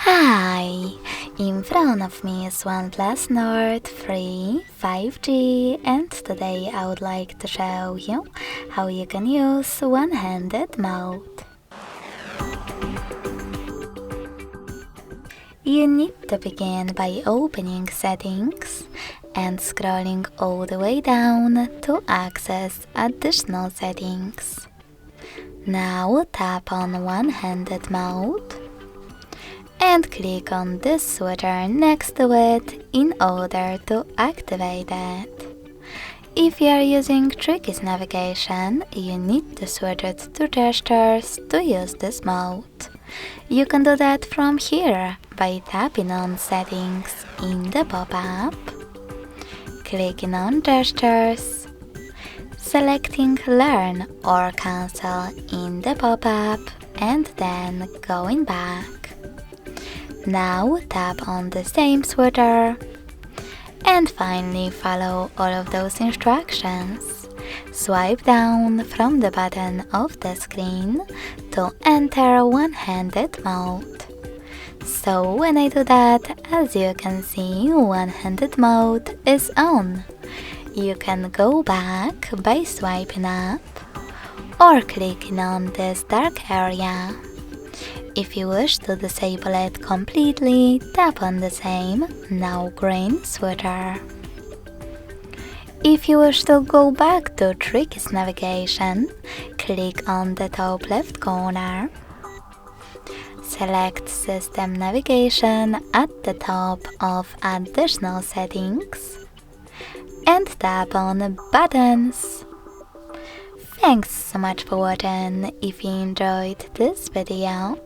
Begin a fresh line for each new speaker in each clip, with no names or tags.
Hi! In front of me is OnePlus Nord 3 5G, and today I would like to show you how you can use one-handed mode. You need to begin by opening Settings and scrolling all the way down to access additional settings. Now tap on one-handed mode and click on this switcher next to it in order to activate it. If you are using Tricky's navigation, you need to switch it to gestures to use this mode. You can do that from here by tapping on Settings in the pop-up, clicking on Gestures, selecting Learn or Cancel in the pop-up, and then going back. Now tap on the same switcher and finally follow all of those instructions. Swipe down from the bottom of the screen to enter one-handed mode. So when I do that, as you can see, one-handed mode is on. You can go back by swiping up or clicking on this dark area. If you wish to disable it completely, tap on the same, now green switcher. If you wish to go back to Tricky's navigation, click on the top left corner. Select System Navigation at the top of Additional Settings and tap on Buttons. Thanks so much for watching. If you enjoyed this video,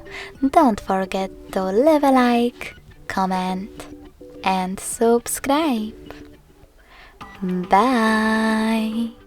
don't forget to leave a like, comment and subscribe. Bye!